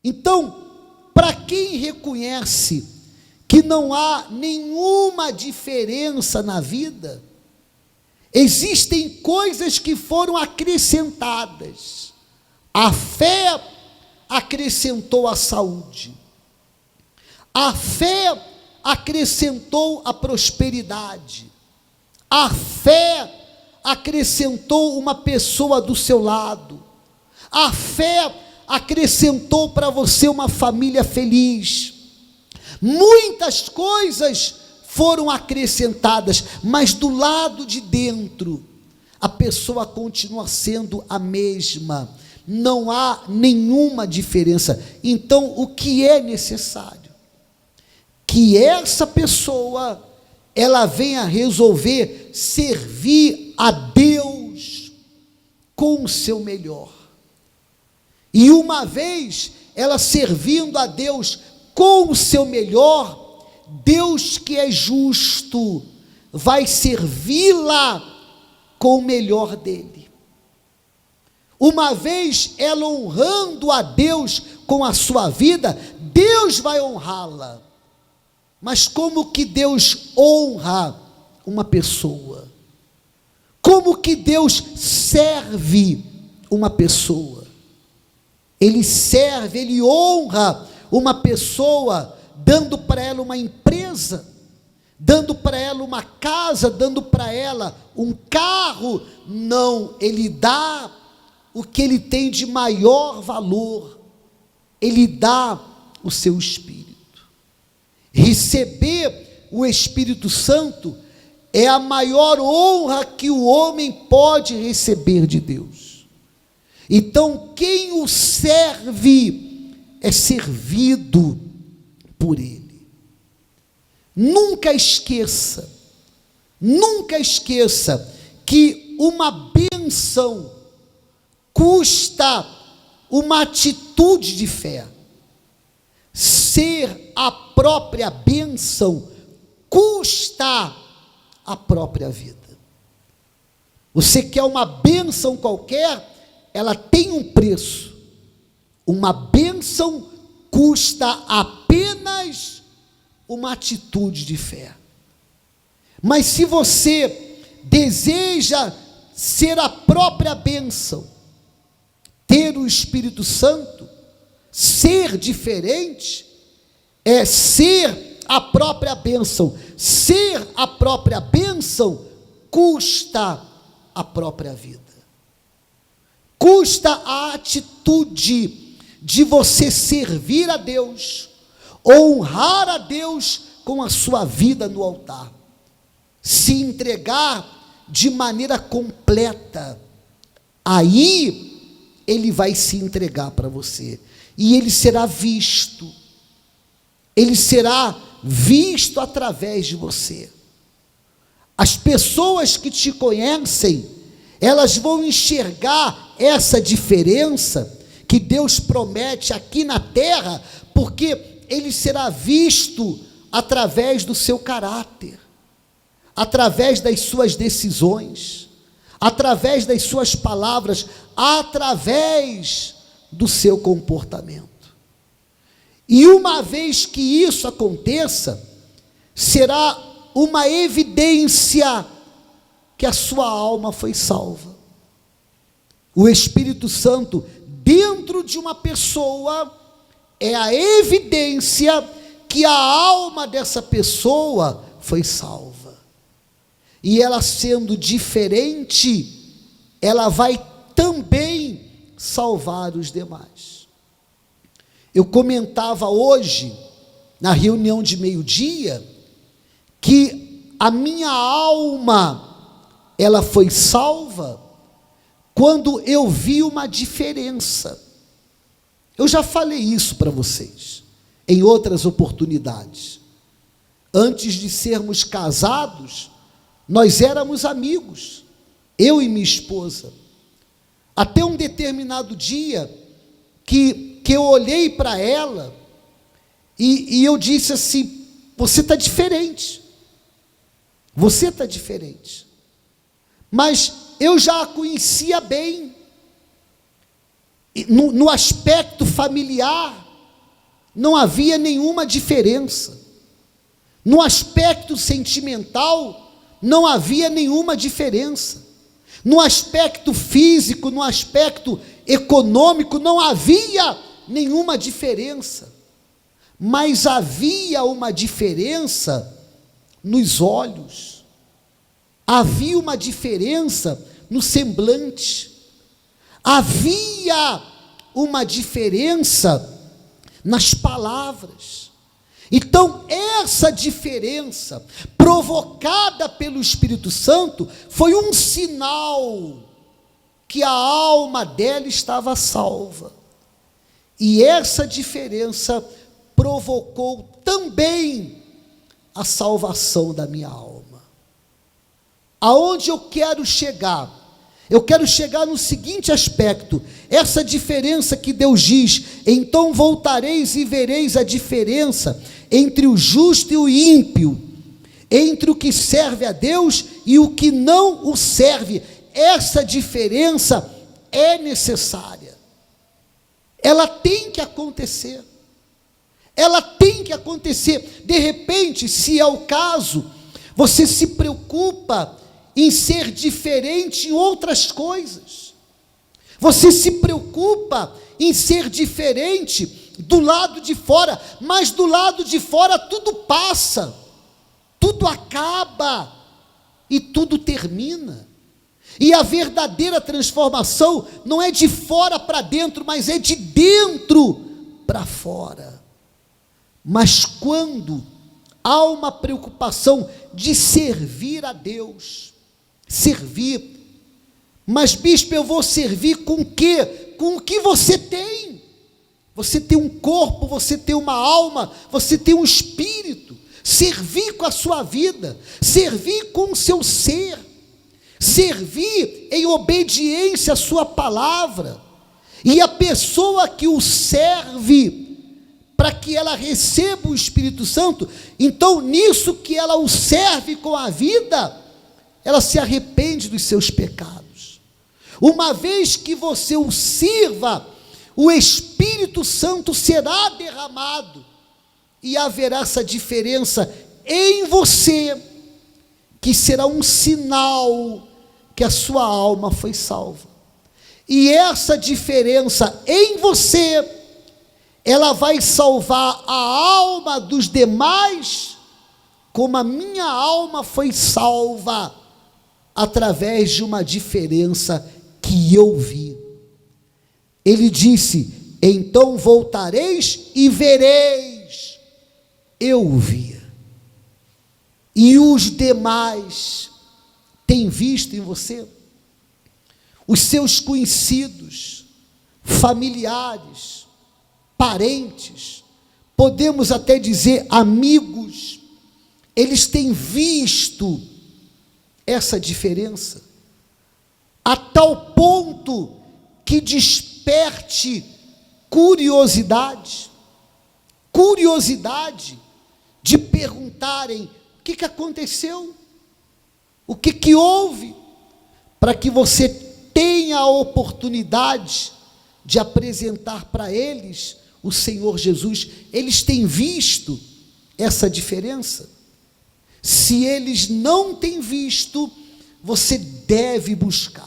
Então, para quem reconhece que não há nenhuma diferença na vida, existem coisas que foram acrescentadas. A fé acrescentou a saúde, a fé acrescentou a prosperidade, a fé acrescentou uma pessoa do seu lado, a fé acrescentou para você uma família feliz. Muitas coisas foram acrescentadas, mas do lado de dentro, a pessoa continua sendo a mesma, não há nenhuma diferença. Então, o que é necessário? Que essa pessoa, ela venha resolver servir a Deus com o seu melhor. E uma vez ela servindo a Deus com o seu melhor, Deus, que é justo, vai servi-la com o melhor dele. Uma vez ela honrando a Deus com a sua vida, Deus vai honrá-la. Mas como que Deus honra uma pessoa? Como que Deus serve uma pessoa? Ele serve, ele honra uma pessoa, dando para ela uma empresa, dando para ela uma casa, dando para ela um carro. Não, ele dá o que ele tem de maior valor, ele dá o seu Espírito. Receber o Espírito Santo é a maior honra que o homem pode receber de Deus. Então, quem o serve é servido por ele. Nunca esqueça que uma bênção custa uma atitude de fé. Ser a própria bênção custa a própria vida. Você quer uma bênção qualquer, ela tem um preço. Uma bênção custa apenas uma atitude de fé. Mas se você deseja ser a própria bênção, ter o Espírito Santo, ser diferente, é ser a própria bênção. Ser a própria bênção custa a própria vida. Custa a atitude de você servir a Deus, honrar a Deus com a sua vida no altar, se entregar de maneira completa. Aí ele vai se entregar para você, e ele será visto através de você. As pessoas que te conhecem, elas vão enxergar essa diferença que Deus promete aqui na terra, porque ele será visto através do seu caráter, através das suas decisões, através das suas palavras, através do seu comportamento. E uma vez que isso aconteça, será uma evidência que a sua alma foi salva. O Espírito Santo dentro de uma pessoa é a evidência que a alma dessa pessoa foi salva. E ela sendo diferente, ela vai também salvar os demais. Eu comentava hoje, na reunião de meio-dia, que a minha alma, ela foi salva quando eu vi uma diferença. Eu já falei isso para vocês, em outras oportunidades. Antes de sermos casados, nós éramos amigos, eu e minha esposa. Até um determinado dia, que eu olhei para ela, e eu disse assim: você está diferente, você está diferente. Mas eu já a conhecia bem, no aspecto familiar, não havia nenhuma diferença. No aspecto sentimental, não havia nenhuma diferença. No aspecto físico, no aspecto econômico, não havia nenhuma diferença. Mas havia uma diferença nos olhos, havia uma diferença no semblante, havia uma diferença nas palavras. Então, essa diferença provocada pelo Espírito Santo foi um sinal que a alma dela estava salva. E essa diferença provocou também a salvação da minha alma. Aonde eu quero chegar? Eu quero chegar no seguinte aspecto: essa diferença que Deus diz, então voltareis e vereis a diferença entre o justo e o ímpio, entre o que serve a Deus e o que não o serve. Essa diferença é necessária, ela tem que acontecer, ela tem que acontecer. De repente, se é o caso, você se preocupa em ser diferente em outras coisas, você se preocupa em ser diferente do lado de fora, mas do lado de fora tudo passa, tudo acaba e tudo termina. E a verdadeira transformação não é de fora para dentro, mas é de dentro para fora. Mas quando há uma preocupação de servir a Deus, servir, mas bispo, eu vou servir com o quê? Com o que você tem. Você tem um corpo, você tem uma alma, você tem um espírito. Servir com a sua vida, servir com o seu ser, servir em obediência à sua palavra. E a pessoa que o serve, para que ela receba o Espírito Santo, então nisso que ela o serve com a vida, ela se arrepende dos seus pecados. Uma vez que você o sirva, o Espírito Santo será derramado, e haverá essa diferença em você, que será um sinal que a sua alma foi salva. E essa diferença em você, ela vai salvar a alma dos demais, como a minha alma foi salva, através de uma diferença que eu vi. Ele disse: então voltareis e vereis. Eu via. E os demais têm visto em você? Os seus conhecidos, familiares, parentes, podemos até dizer amigos, eles têm visto essa diferença, a tal ponto que desperte curiosidade de perguntarem: o que aconteceu? O que houve? Para que você tenha a oportunidade de apresentar para eles o Senhor Jesus. Eles têm visto essa diferença? Se eles não têm visto, você deve buscar.